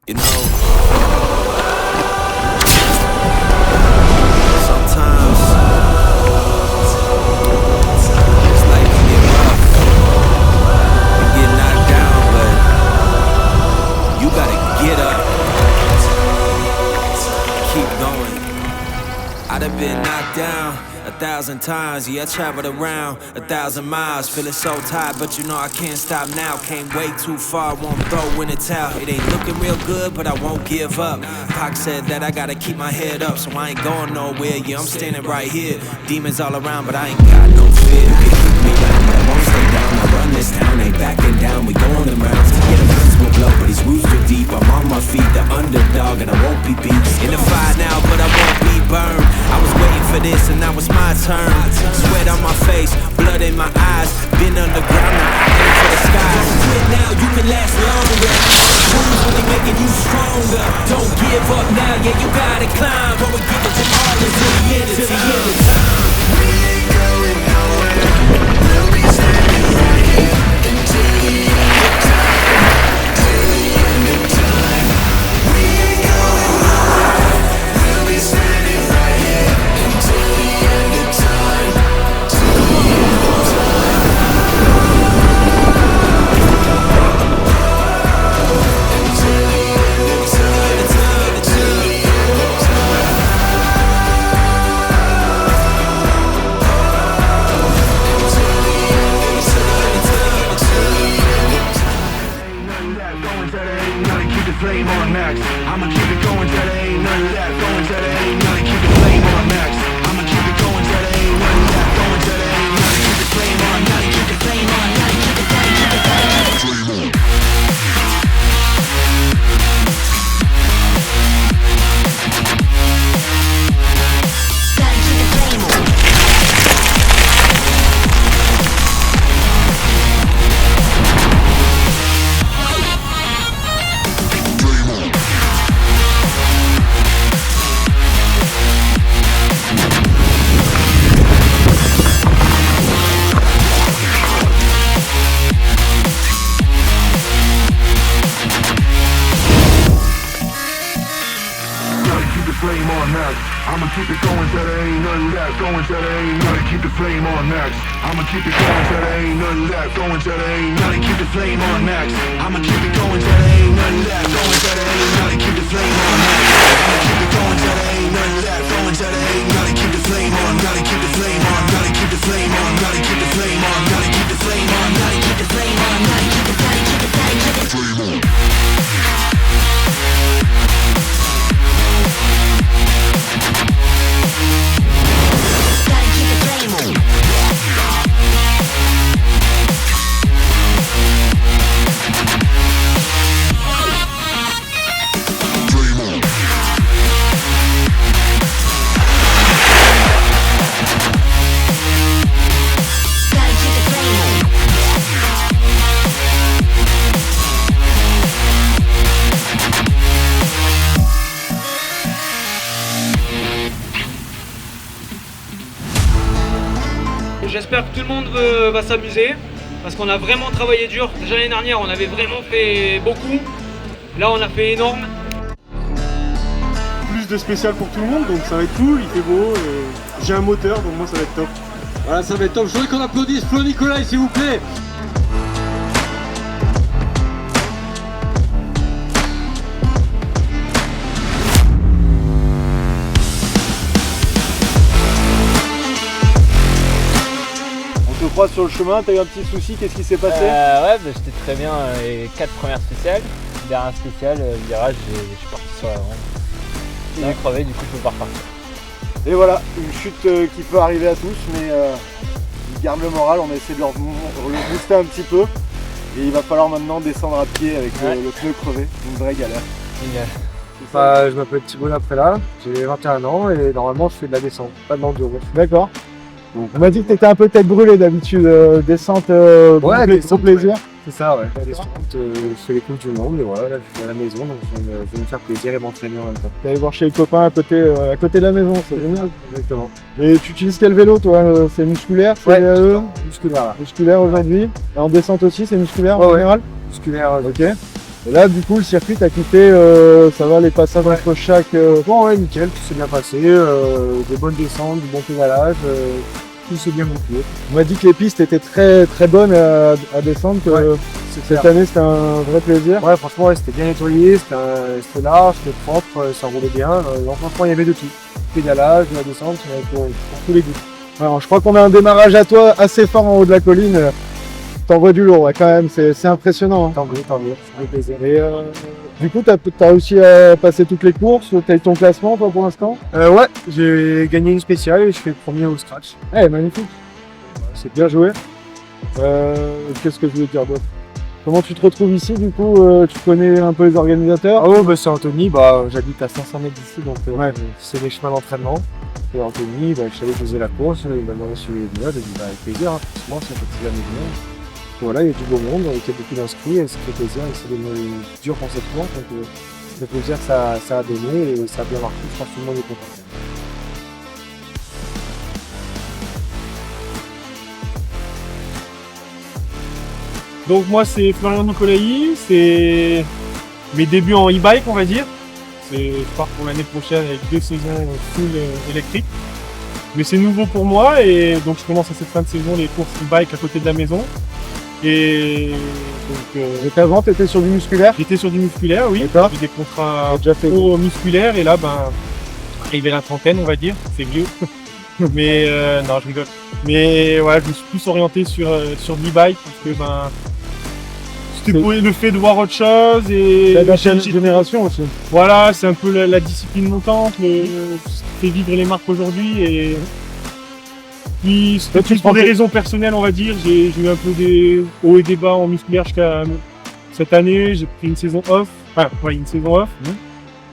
You know, sometimes it's like you get rough, you get knocked down, but you gotta get up, keep going. I'd have been knocked down 1,000 times, yeah, I traveled around 1,000 miles, feeling so tired, but you know I can't stop now. Came way too far, won't throw in the towel. It ain't looking real good, but I won't give up. Pac said that I gotta keep my head up, so I ain't going nowhere. Yeah, I'm standing right here. Demons all around, but I ain't got no fear. You can keep me down, I won't stay down. I run this town, ain't backing down. We going them rounds. Yeah, the winds will blow, but these roots too deep. I'm on my feet, the underdog, and I won't be beat. In the fire now, but I won't be burned. I was waiting for this, and now it's my turn. Sweat on my face, blood in my eyes. Been underground, now I aim for the sky. Don't quit now, you can last longer. Who's really making you stronger? Don't give up now, yeah, you gotta climb. But we give it to all until the end of time. We ain't going nowhere. We'll be standing right here until the end of time. Till the end of time. We ain't going nowhere. We'll be standing right here until the end of time. Till the end of time. Until the end of time. Until the end of time. Flame on max. I'ma keep it going till there ain't none left. Going till there ain't none. Keep the flame on max. I'ma keep it going till there ain't none left. Going till there ain't none. Keep the flame on. Gotta keep the flame on. Gotta keep the flame. Keep the flame. Keep the flame on. Gotta keep the flame on. Flame on max. I'ma keep it going till there ain't nothing left. Going till there ain't nothing. Keep the flame on max. I'ma keep it going till there ain't nothing left. Going till there ain't nothing. Keep the flame on max. I'ma keep it going till there ain't nothing left. Going till there ain't nothing. Keep the flame on max. I'ma keep it going till there ain't nothing left. Going till there ain't nothing. Keep the flame on. Gotta keep the flame on. Gotta keep the flame on. Gotta keep the flame on. Gotta keep the flame on. Gotta keep the flame on. Gotta keep the flame. Keep the flame. Keep the flame on. J'espère que tout le monde va s'amuser parce qu'on a vraiment travaillé dur. Déjà l'année dernière on avait vraiment fait beaucoup. Là on a fait énorme. Plus de spécial pour tout le monde, donc ça va être cool, il fait beau. J'ai un moteur, donc moi ça va être top. Voilà, ça va être top. Je voudrais qu'on applaudisse Flo Nicolai s'il vous plaît. Sur le chemin, t'as eu un petit souci, qu'est-ce qui s'est passé? Ouais, bah, j'étais très bien les 4 premières spéciales. Dernière spéciale, virage, je suis parti sur la rampe. J'ai crevé, du coup je peux pas repartir. Et voilà, une chute qui peut arriver à tous, mais il garde le moral, on a essayé de le booster un petit peu. Et il va falloir maintenant descendre à pied avec le pneu crevé, une vraie galère. Génial. Je m'appelle Thibaut Laprella, j'ai 21 ans et normalement je fais de la descente, pas de l'enduro. D'accord. On m'a dit que tu étais un peu tête brûlée d'habitude, descente pour plaisir. C'est ça, ouais. La descente, je fais les coupes du monde et voilà, là je suis à la maison donc je vais me faire plaisir et m'entraîner en même temps. T'allais voir chez les copains à côté de la maison, c'est génial. Exactement. Et tu utilises quel vélo toi? C'est musculaire? Ouais, musculaire. Musculaire aujourd'hui. Et en descente aussi, c'est musculaire en général? Musculaire. Ok. Et là, du coup, le circuit, t'as quitté, ça va, les passages entre chaque... Bon, ouais, nickel, tout s'est bien passé, des bonnes descentes, du bon pédalage, tout s'est bien goupillé. On m'a dit que les pistes étaient très très bonnes à descendre, que Ouais, cette année c'était un vrai plaisir. Ouais, franchement, ouais, c'était bien nettoyé, c'était large, c'était propre, ça roulait bien. Donc, franchement, il y avait de tout. Pédalage, la descente, pour tous les goûts. Alors, je crois qu'on a un démarrage à toi assez fort en haut de la colline. T'envoies du lourd, ouais, quand même, c'est impressionnant. Hein. Tant mieux, ça fait plaisir. Et du coup, t'as réussi à passer toutes les courses, t'as eu ton classement toi, pour l'instant? Ouais, j'ai gagné une spéciale et je fais premier au scratch. Eh, magnifique. C'est bien joué. Qu'est-ce que je voulais dire d'autre? Comment tu te retrouves ici du coup? Tu connais un peu les organisateurs? Ah ouais, bah, c'est Anthony, j'habite à 500 mètres d'ici, donc Ouais. c'est mes chemins d'entraînement. Et Anthony, je savais que je faisais la course, il m'a demandé si je voulais venir, j'ai dit avec plaisir, hein, forcément, ça fait plaisir de venir. Voilà, il y a du beau monde, il y a beaucoup d'inscrits, et ça fait plaisir, et c'est dur pour cette course, donc ça fait plaisir que ça a donné, et ça a bien marqué, je pense que tout le monde est content. Donc moi c'est Florian Nicolaï, c'est mes débuts en e-bike on va dire. Je pars pour l'année prochaine avec 2 saisons full électrique. Mais c'est nouveau pour moi et donc je commence à cette fin de saison les courses e-bike à côté de la maison. Et donc J'étais avant, t'étais sur du musculaire? j'étais sur du musculaire, oui. D'accord. J'ai des contrats T'as déjà fait pro musculaires et là arrivé à la trentaine on va dire, c'est vieux. Mais non je rigole. Mais ouais, je me suis plus orienté sur l'e-bike parce que c'était pour le fait de voir autre chose et la prochaine génération aussi. voilà, c'est un peu la discipline montante, ce qui fait vivre les marques aujourd'hui et puis c'était plus pour des raisons personnelles on va dire, j'ai eu un peu des hauts et des bas en musculaire jusqu'à cette année, j'ai pris une saison off,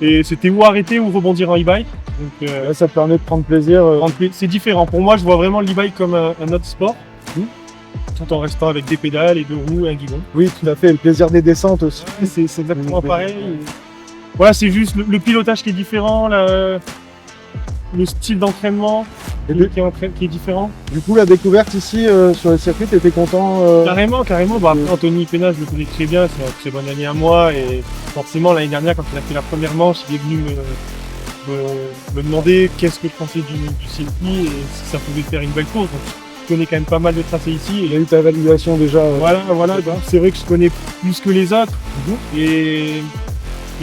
et c'était ou arrêter ou rebondir en e-bike. Donc Là, ça te permet de prendre plaisir. c'est différent, pour moi je vois vraiment l'e-bike comme un autre sport. Tout en restant avec des pédales et 2 roues et un guidon. Oui, tout à fait, le plaisir des descentes aussi. C'est exactement pareil. Voilà, c'est juste le pilotage qui est différent, le style d'entraînement qui est différent. Du coup, la découverte ici sur le circuit, t'étais content? Carrément. Après, Anthony Pénage, je le connais très bien, c'est un très bon ami à moi. Et forcément, l'année dernière, quand il a fait la première manche, il est venu me demander qu'est-ce que je pensais du circuit et si ça pouvait faire une belle course. Donc, je connais quand même pas mal de tracés ici. Il y a eu ta validation déjà. Voilà, c'est vrai que je connais plus que les autres. Et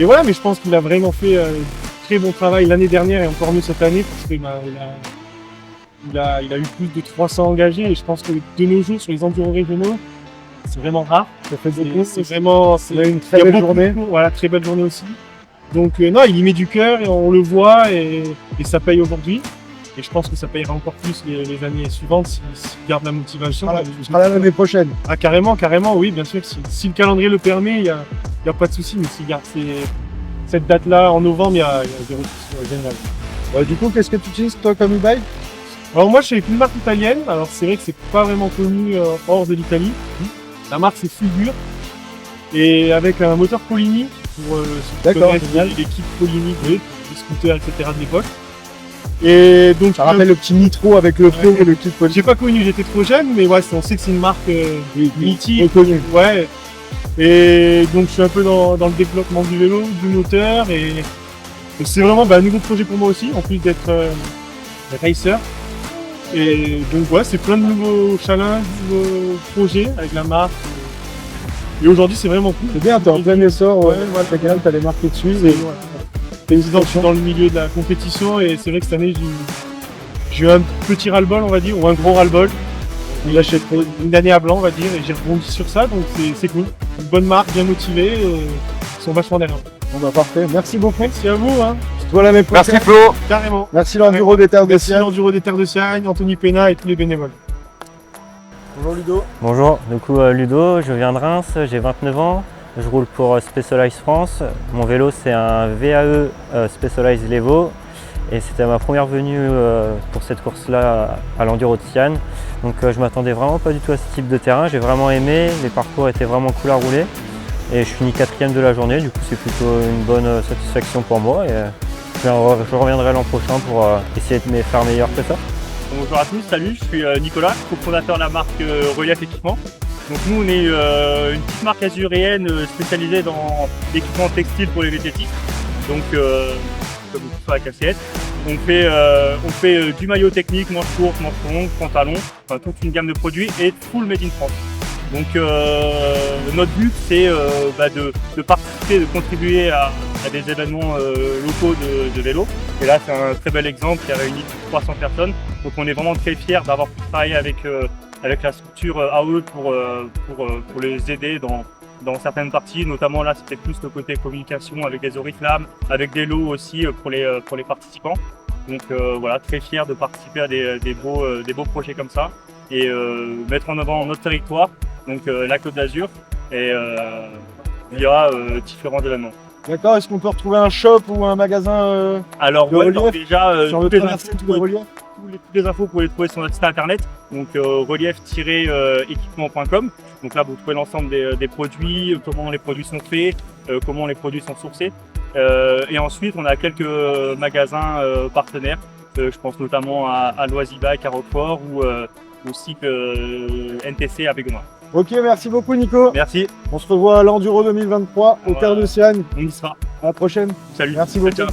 voilà, mais je pense qu'il a vraiment fait un très bon travail l'année dernière et encore mieux cette année parce qu'il a eu plus de 300 engagés et je pense que de nos jours sur les enduros régionaux, c'est vraiment rare. Ça fait beaucoup. C'est vraiment... Il a eu une très belle journée. Voilà, très belle journée aussi. Donc non, il y met du cœur et on le voit et ça paye aujourd'hui. Et je pense que ça payera encore plus les années suivantes s'il garde la motivation. Tu seras là l'année prochaine. Ah carrément, oui, bien sûr. Si le calendrier le permet, il n'y a pas de souci. Mais s'il garde cette date-là en novembre, il y a zéro souci. Génial. Du coup, qu'est-ce que tu utilises toi comme e-bike? Alors moi, je suis avec une marque italienne. Alors c'est vrai que c'est pas vraiment connu hors de l'Italie. La marque c'est Fulgur. Et avec un moteur Polini pour l'équipe Polini, les scooters, etc. de l'époque. Et donc Ça rappelle le petit nitro avec le feu et le kit Polini. j'ai pas connu, j'étais trop jeune, mais ouais, on sait que c'est une marque mythique. Reconnue. Ouais. Et donc je suis un peu dans le développement du vélo, du moteur et c'est vraiment un nouveau projet pour moi aussi, en plus d'être racer. Et donc ouais, c'est plein de nouveaux challenges, de nouveaux projets avec la marque. Et aujourd'hui c'est vraiment cool. C'est bien, t'es en plein essor, Ouais, voilà. t'as quand même, t'as les marques qui te suivent. Et je suis dans le milieu de la compétition et c'est vrai que cette année j'ai eu un petit ras-le-bol on va dire, ou un gros ras-le-bol. Il achète une année à blanc on va dire et j'ai rebondi sur ça donc c'est cool. Une bonne marque, bien motivée et ils sont vachement derrière. Bon parfait, merci beaucoup. Merci à vous hein. Toi l'année prochaine. Merci Flo. Carrément. Merci l'Enduro des Terres de Merci Sienne. l'Enduro des Terres de Sienne, Anthony Pena et tous les bénévoles. Bonjour Ludo. Bonjour, du coup Ludo, je viens de Reims, j'ai 29 ans, je roule pour Specialized France. Mon vélo c'est un VAE Specialized Levo et c'était ma première venue pour cette course-là à l'Enduro de Sienne. Donc je m'attendais vraiment pas du tout à ce type de terrain, j'ai vraiment aimé, les parcours étaient vraiment cool à rouler et je finis 4e de la journée, du coup c'est plutôt une bonne satisfaction pour moi et je reviendrai l'an prochain pour essayer de faire meilleur que ça. Bonjour à tous, salut, je suis Nicolas, cofondateur de la marque Relief Équipement. Donc nous on est une petite marque azuréenne spécialisée dans l'équipement textile pour les VTT. Donc comme sur la KCS. On fait du maillot technique, manche courte, manche longue, pantalon, enfin toute une gamme de produits et full made in France. Donc notre but c'est de participer, de contribuer à des événements locaux de vélo. Et là c'est un très bel exemple qui a réuni 300 personnes. Donc on est vraiment très fiers d'avoir pu travailler avec la structure AE pour les aider dans certaines parties. Notamment là c'était plus le côté communication avec des oriflammes, avec des lots aussi pour les participants. Donc voilà, très fiers de participer à des beaux projets comme ça et mettre en avant notre territoire. Donc la Côte d'Azur et via différents événements. D'accord, est-ce qu'on peut retrouver un shop ou un magasin Alors de ouais, relief déjà sur le toutes relief les infos vous pouvez les trouver sur notre site internet, donc relief-équipement.com. Donc là vous trouvez l'ensemble des produits, comment les produits sont faits, comment les produits sont sourcés. Et ensuite on a quelques magasins partenaires, je pense notamment à Loisy-Bike à Roquefort ou au site NTC à Bégonois. Ok, merci beaucoup Nico. Merci. On se revoit à l'Enduro 2023 au Voilà. Terre de Siagne. On y sera. À la prochaine. Salut. Merci beaucoup. Ciao.